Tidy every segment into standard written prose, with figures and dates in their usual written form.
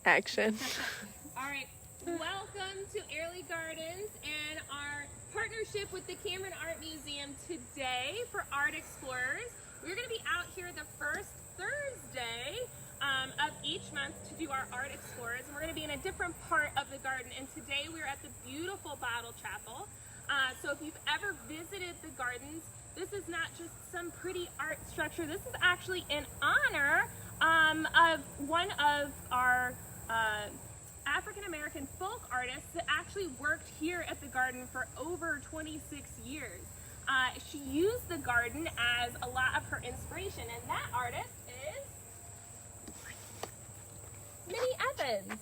Action. All right, welcome to Airlie Gardens and our partnership with the Cameron Art Museum today for Art Explorers. We're going to be out here the first Thursday of each month to do our Art Explorers, and we're going to be in a different part of the garden. And today we're at the beautiful Bottle Chapel. So if you've ever visited the gardens, this is not just some pretty art structure. This is actually in honor of one of our African-American folk artists that actually worked here at the garden for over 26 years. She used the garden as a lot of her inspiration, and that artist is Minnie Evans.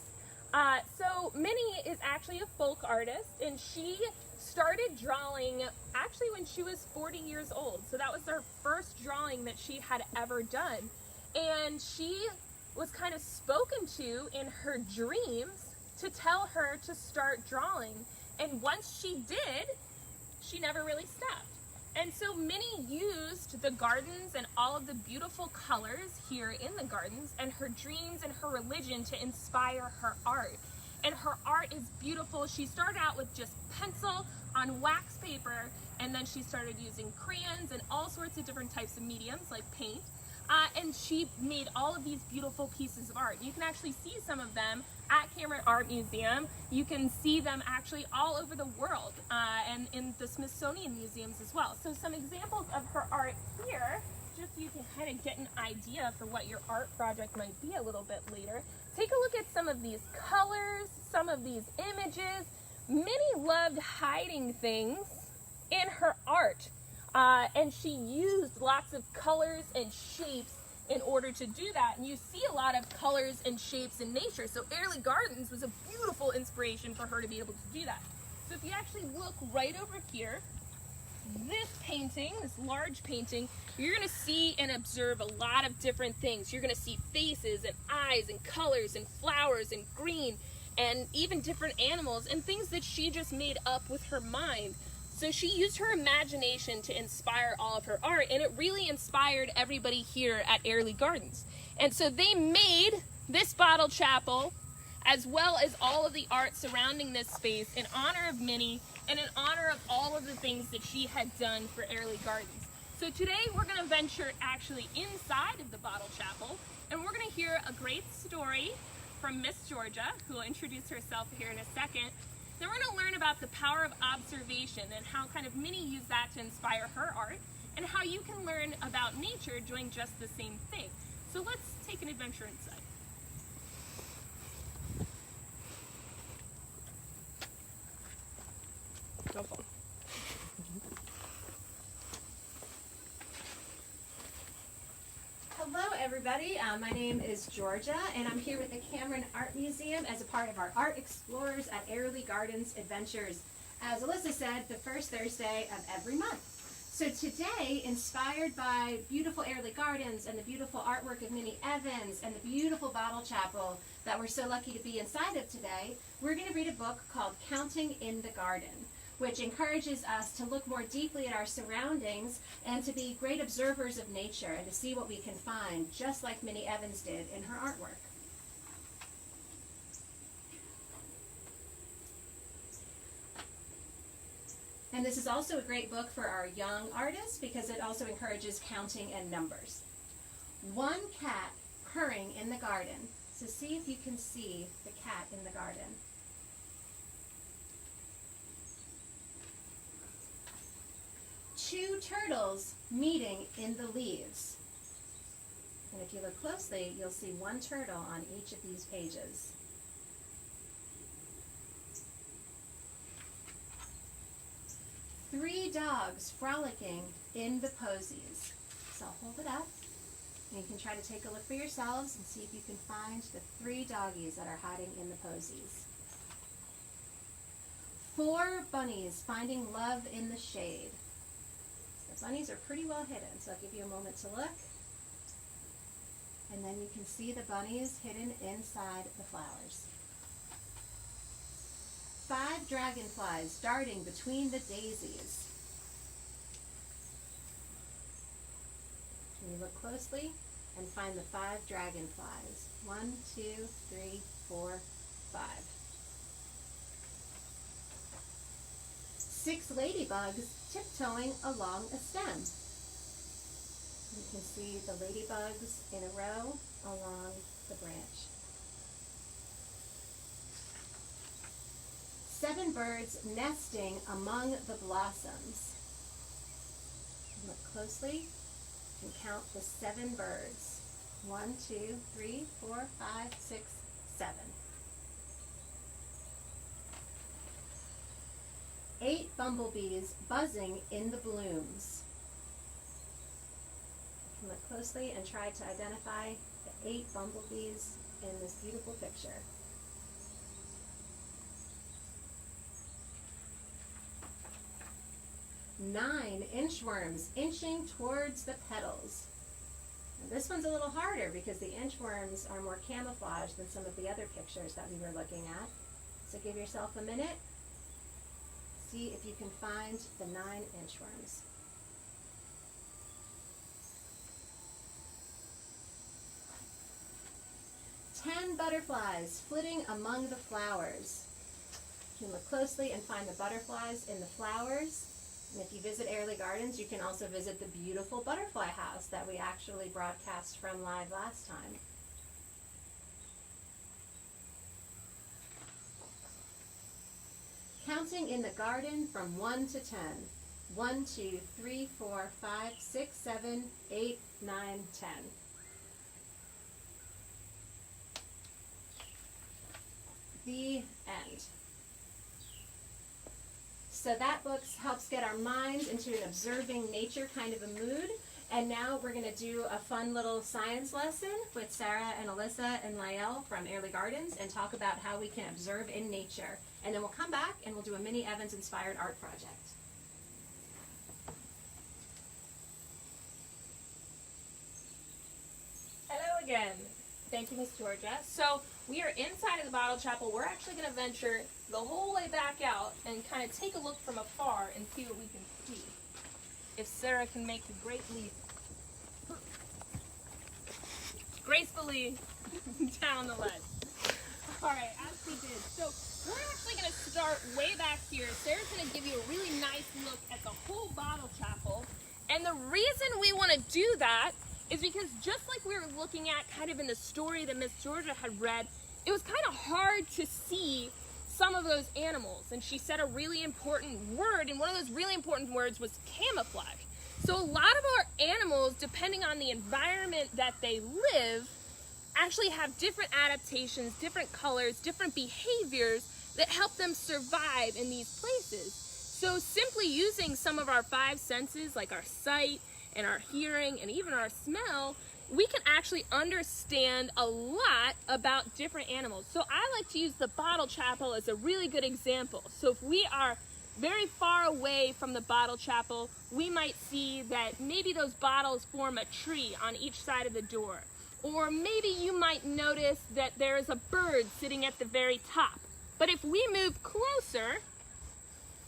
So Minnie is actually a folk artist, and she started drawing actually when she was 40 years old. So that was her first drawing that she had ever done. And she was kind of spoken to in her dreams to tell her to start drawing. And once she did, she never really stopped. And so Minnie used the gardens and all of the beautiful colors here in the gardens and her dreams and her religion to inspire her art. And her art is beautiful. She started out with just pencil on wax paper, and then she started using crayons and all sorts of different types of mediums like paint. And she made all of these beautiful pieces of art. You can actually see some of them at Cameron Art Museum. You can see them actually all over the world and in the Smithsonian museums as well. So some examples of her art here, just so you can kind of get an idea for what your art project might be a little bit later. Take a look at some of these colors, some of these images. Minnie loved hiding things in her art. And she used lots of colors and shapes in order to do that. And you see a lot of colors and shapes in nature. So Airlie Gardens was a beautiful inspiration for her to be able to do that. So if you actually look right over here, this painting, this large painting, you're going to see and observe a lot of different things. You're going to see faces and eyes and colors and flowers and green and even different animals and things that she just made up with her mind. So she used her imagination to inspire all of her art, and it really inspired everybody here at Airlie Gardens. And so they made this Bottle Chapel, as well as all of the art surrounding this space, in honor of Minnie and in honor of all of the things that she had done for Airlie Gardens. So today we're going to venture actually inside of the Bottle Chapel, and we're going to hear a great story from Miss Georgia, who will introduce herself here in a second. Then we're going to learn about the power of observation and how kind of Minnie used that to inspire her art, and how you can learn about nature doing just the same thing. So let's take an adventure inside. No phone. Hello everybody, my name is Georgia and I'm here with the Cameron Art Museum as a part of our Art Explorers at Airlie Gardens Adventures. As Alyssa said, the first Thursday of every month. So today, inspired by beautiful Airlie Gardens and the beautiful artwork of Minnie Evans and the beautiful Bottle Chapel that we're so lucky to be inside of today, we're going to read a book called Counting in the Garden, which encourages us to look more deeply at our surroundings and to be great observers of nature and to see what we can find, just like Minnie Evans did in her artwork. And this is also a great book for our young artists because it also encourages counting and numbers. One cat purring in the garden. So see if you can see the cat in the garden. Two turtles meeting in the leaves. And if you look closely, you'll see one turtle on each of these pages. Three dogs frolicking in the posies. So I'll hold it up, and you can try to take a look for yourselves and see if you can find the three doggies that are hiding in the posies. Four bunnies finding love in the shade. The bunnies are pretty well hidden, so I'll give you a moment to look. And then you can see the bunnies hidden inside the flowers. 5 dragonflies darting between the daisies. Can you look closely? and find the 5 dragonflies. 1, 2, 3, 4, 5. 6 ladybugs tiptoeing along a stem. You can see the ladybugs in a row along the branch. 7 birds nesting among the blossoms. Look closely and count the 7 birds. 1, 2, 3, 4, 5, 6, 7. 8 bumblebees buzzing in the blooms. You can look closely and try to identify the 8 bumblebees in this beautiful picture. 9 inchworms inching towards the petals. Now this one's a little harder because the inchworms are more camouflaged than some of the other pictures that we were looking at. So give yourself a minute. See if you can find the 9 inchworms. Ten butterflies flitting among the flowers. You can look closely and find the butterflies in the flowers. And if you visit Airlie Gardens, you can also visit the beautiful butterfly house that we actually broadcast from live last time. Counting in the garden from 1 to 10. 1, 2, 3, 4, 5, 6, 7, 8, 9, 10. The end. So that book helps get our minds into an observing nature kind of a mood. And now we're going to do a fun little science lesson with Sarah and Alyssa and Lael from Airlie Gardens and talk about how we can observe in nature. And then we'll come back and we'll do a Minnie Evans inspired art project. Hello again. Thank you, Miss Georgia. So we are inside of the bottle chapel. We're actually going to venture the whole way back out and kind of take a look from afar and see what we can see. If Sarah can make the great leap gracefully down the ledge. All right, as we did. So we're actually going to start way back here. Sarah's going to give you a really nice look at the whole bottle chapel. And the reason we want to do that is because just like we were looking at kind of in the story that Miss Georgia had read, it was kind of hard to see some of those animals. And she said a really important word, and one of those really important words was camouflage. So a lot of our animals, depending on the environment that they live, actually have different adaptations, different colors, different behaviors that help them survive in these places. So simply using some of our 5 senses, like our sight and our hearing and even our smell, we can actually understand a lot about different animals. So I like to use the bottle chapel as a really good example. So if we are very far away from the bottle chapel, we might see that maybe those bottles form a tree on each side of the door. Or maybe you might notice that there is a bird sitting at the very top. But if we move closer,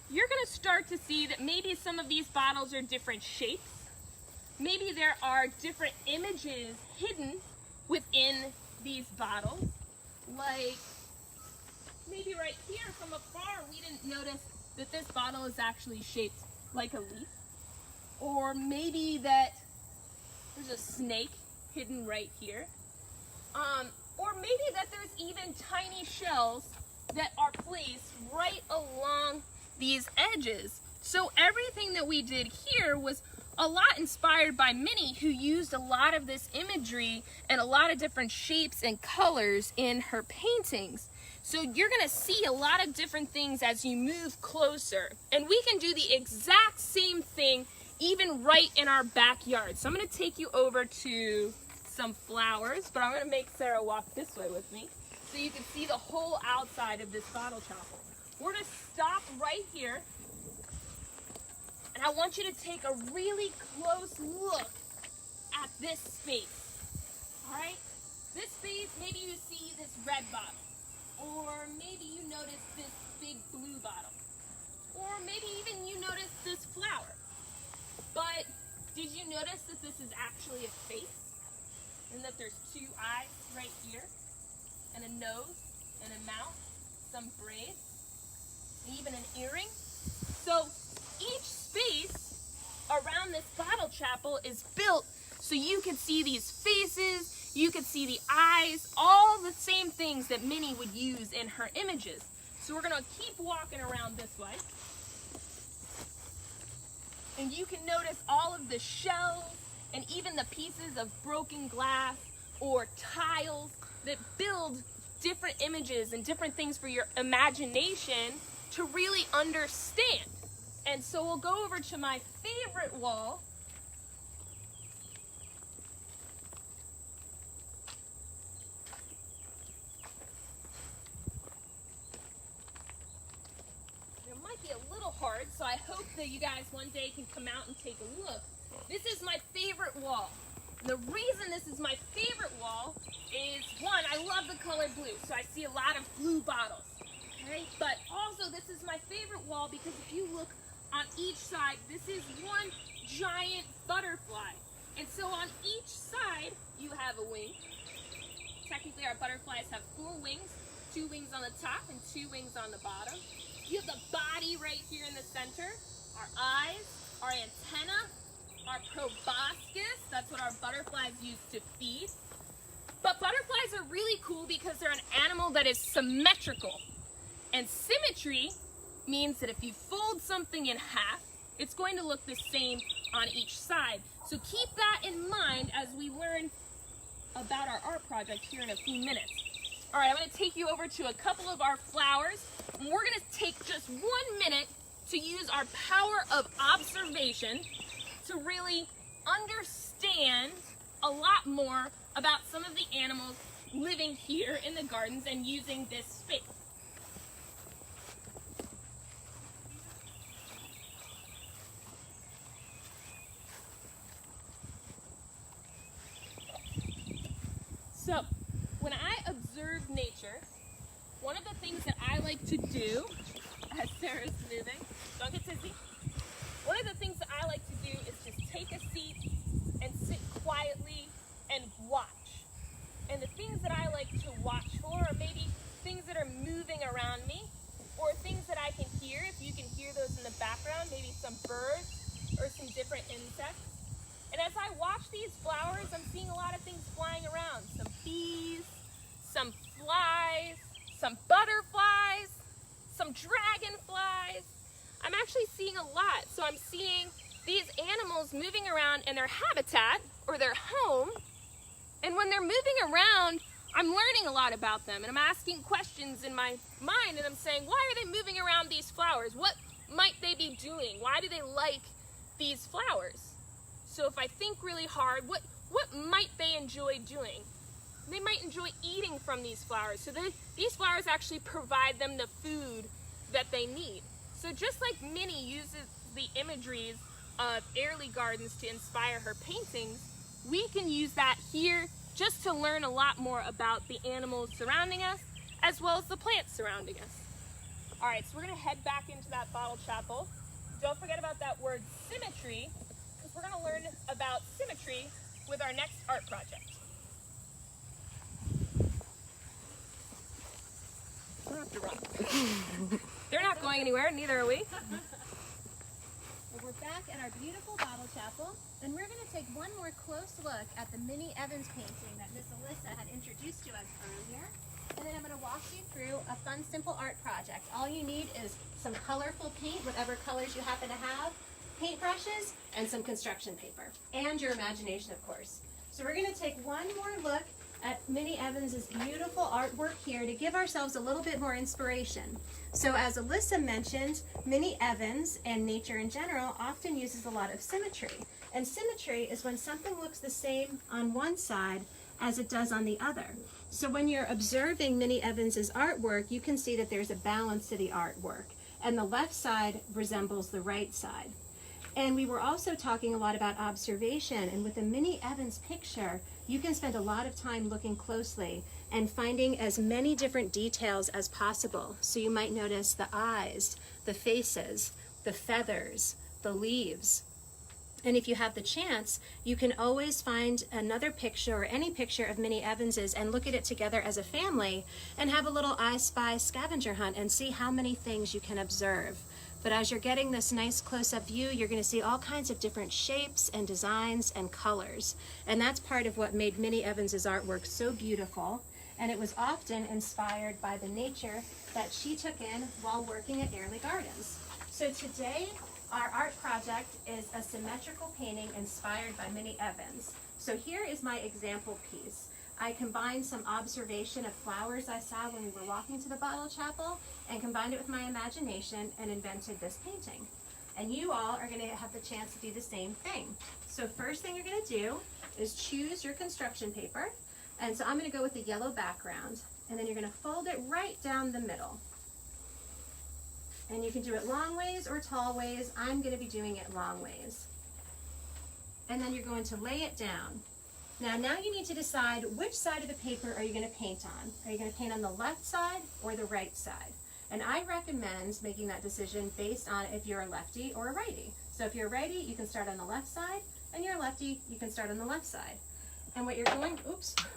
you're going to start to see that maybe some of these bottles are different shapes. Maybe there are different images hidden within these bottles. Like maybe right here from afar, we didn't notice that this bottle is actually shaped like a leaf. Or maybe that there's a snake hidden right here. Or maybe that there's even tiny shells that are placed right along these edges. So everything that we did here was a lot inspired by Minnie, who used a lot of this imagery and a lot of different shapes and colors in her paintings. So you're going to see a lot of different things as you move closer. And we can do the exact same thing even right in our backyard. So I'm going to take you over to some flowers, but I'm going to make Sarah walk this way with me so you can see the whole outside of this bottle chapel. We're going to stop right here. And I want you to take a really close look at this space. All right? This space, maybe you see this red bottle. Or maybe you notice this big blue bottle. Or maybe even you notice this flower. But did you notice that this is actually a face? And that there's two eyes right here, and a nose, and a mouth, some braids, and even an earring. So each space around this bottle chapel is built so you can see these faces, you can see the eyes, all the same things that Minnie would use in her images. So we're gonna keep walking around this way. And you can notice all of the shells and even the pieces of broken glass or tiles that build different images and different things for your imagination to really understand. And so we'll go over to my favorite wall. It might be a little hard, so I hope that you guys one day can come out and take a look. This is my favorite wall. The reason this is my favorite wall is, one, I love the color blue, so I see a lot of blue bottles. Okay? But also, this is my favorite wall because if you look on each side, this is one giant butterfly. And so on each side, you have a wing. Technically, our butterflies have 4 wings, 2 wings on the top and 2 wings on the bottom. You have the body right here in the center, our eyes, our antenna, our proboscis, that's what our butterflies use to feed. But butterflies are really cool because they're an animal that is symmetrical. And symmetry means that if you fold something in half, it's going to look the same on each side. So keep that in mind as we learn about our art project here in a few minutes. All right, I'm going to take you over to a couple of our flowers, and we're going to take just 1 minute to use our power of observation to really understand a lot more about some of the animals living here in the gardens and using this space. So, when I observe nature, one of the things that I like to do, as Sarah's moving, don't get dizzy. One of the things that I like to do is just take a seat and sit quietly and watch. And the things that I like to watch for are maybe things that are moving around me or things that I can hear. If you can hear those in the background, maybe some birds or some different insects. And as I watch these flowers, I'm seeing a lot of things flying around. Some bees, some flies, some butterflies, some dragonflies. I'm actually seeing a lot. So I'm seeing these animals moving around in their habitat or their home. And when they're moving around, I'm learning a lot about them. And I'm asking questions in my mind and I'm saying, why are they moving around these flowers? What might they be doing? Why do they like these flowers? So if I think really hard, what might they enjoy doing? They might enjoy eating from these flowers. So these flowers actually provide them the food that they need. So just like Minnie uses the imageries of Airlie Gardens to inspire her paintings, we can use that here just to learn a lot more about the animals surrounding us, as well as the plants surrounding us. All right, so we're gonna head back into that bottle chapel. Don't forget about that word symmetry, because we're gonna learn about symmetry with our next art project. I don't have to run. They're not going anywhere, neither are we. Well, we're back at our beautiful bottle chapel, and we're going to take one more close look at the Minnie Evans painting that Miss Alyssa had introduced to us earlier. And then I'm going to walk you through a fun, simple art project. All you need is some colorful paint, whatever colors you happen to have, paintbrushes, and some construction paper. And your imagination, of course. So we're going to take one more look at Minnie Evans' beautiful artwork here to give ourselves a little bit more inspiration. So as Alyssa mentioned, Minnie Evans and nature in general often uses a lot of symmetry. And symmetry is when something looks the same on one side as it does on the other. So when you're observing Minnie Evans' artwork, you can see that there's a balance to the artwork. And the left side resembles the right side. And we were also talking a lot about observation, and with the Minnie Evans picture, you can spend a lot of time looking closely and finding as many different details as possible. So you might notice the eyes, the faces, the feathers, the leaves. And if you have the chance, you can always find another picture or any picture of Minnie Evans's and look at it together as a family and have a little I Spy scavenger hunt and see how many things you can observe. But as you're getting this nice close-up view, you're going to see all kinds of different shapes and designs and colors. And that's part of what made Minnie Evans's artwork so beautiful. And it was often inspired by the nature that she took in while working at Airlie Gardens. So today, our art project is a symmetrical painting inspired by Minnie Evans. So here is my example piece. I combined some observation of flowers I saw when we were walking to the Bottle Chapel and combined it with my imagination and invented this painting. And you all are going to have the chance to do the same thing. So first thing you're going to do is choose your construction paper. And so I'm going to go with the yellow background. And then you're going to fold it right down the middle. And you can do it long ways or tall ways. I'm going to be doing it long ways. And then you're going to lay it down. Now you need to decide which side of the paper are you going to paint on. Are you going to paint on the left side or the right side? And I recommend making that decision based on if you're a lefty or a righty. So if you're a righty, you can start on the left side, and you're a lefty, you can start on the left side. And what you're going,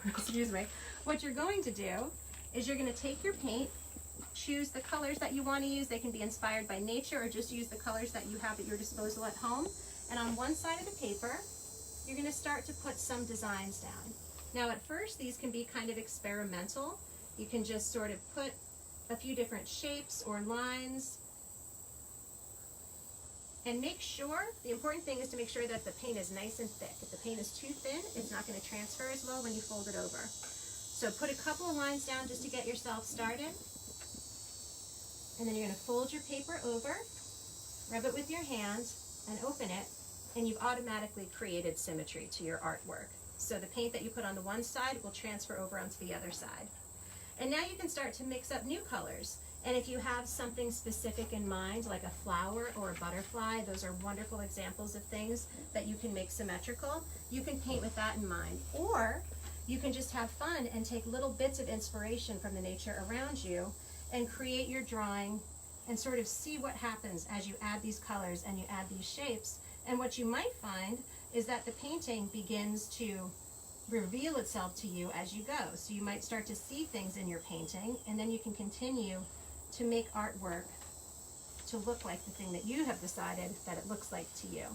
excuse me, what you're going to do is you're going to take your paint, choose the colors that you want to use. They can be inspired by nature or just use the colors that you have at your disposal at home. And on one side of the paper, you're going to start to put some designs down. Now at first, these can be kind of experimental. You can just sort of put a few different shapes or lines. And make sure, the important thing is to make sure that the paint is nice and thick. If the paint is too thin, it's not going to transfer as well when you fold it over. So put a couple of lines down just to get yourself started. And then you're going to fold your paper over, rub it with your hand, and open it. And you've automatically created symmetry to your artwork. So the paint that you put on the one side will transfer over onto the other side. And now you can start to mix up new colors. And if you have something specific in mind, like a flower or a butterfly, those are wonderful examples of things that you can make symmetrical. You can paint with that in mind. Or you can just have fun and take little bits of inspiration from the nature around you and create your drawing and sort of see what happens as you add these colors and you add these shapes. And what you might find is that the painting begins to reveal itself to you as you go. So you might start to see things in your painting, and then you can continue to make artwork to look like the thing that you have decided that it looks like to you.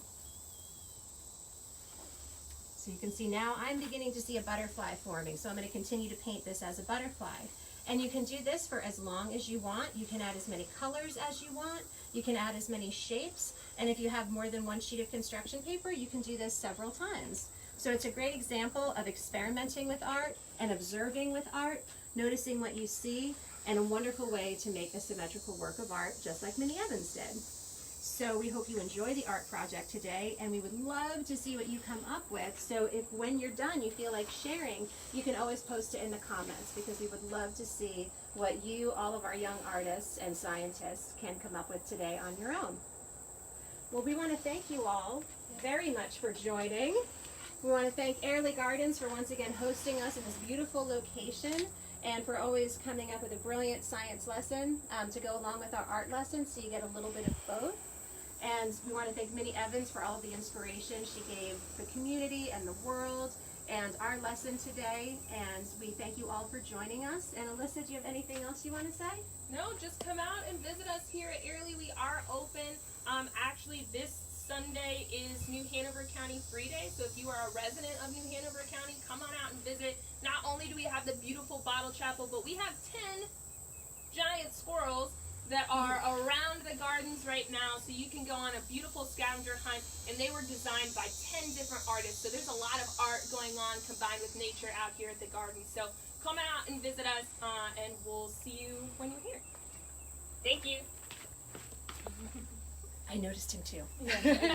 So you can see now I'm beginning to see a butterfly forming. So I'm going to continue to paint this as a butterfly. And you can do this for as long as you want. You can add as many colors as you want. You can add as many shapes. And if you have more than one sheet of construction paper, you can do this several times. So it's a great example of experimenting with art and observing with art, noticing what you see, and a wonderful way to make a symmetrical work of art, just like Minnie Evans did. So we hope you enjoy the art project today, and we would love to see what you come up with. So if when you're done you feel like sharing, you can always post it in the comments, because we would love to see what you, all of our young artists and scientists, can come up with today on your own. Well, we want to thank you all very much for joining. We want to thank Airlie Gardens for once again hosting us in this beautiful location, and for always coming up with a brilliant science lesson to go along with our art lesson, so you get a little bit of both. And we want to thank Minnie Evans for all of the inspiration she gave the community and the world and our lesson today. And we thank you all for joining us. And Alyssa, do you have anything else you want to say? No, just come out and visit us here at Airlie. We are open. Actually, this Sunday is New Hanover County Free Day, so if you are a resident of New Hanover County, come on out and visit. Not only do we have the beautiful Bottle Chapel, but we have 10 giant squirrels that are around the gardens right now, so you can go on a beautiful scavenger hunt, and they were designed by 10 different artists, so there's a lot of art going on combined with nature out here at the garden. So come out and visit us, and we'll see you when you're here. Thank you. I noticed him too. Yeah.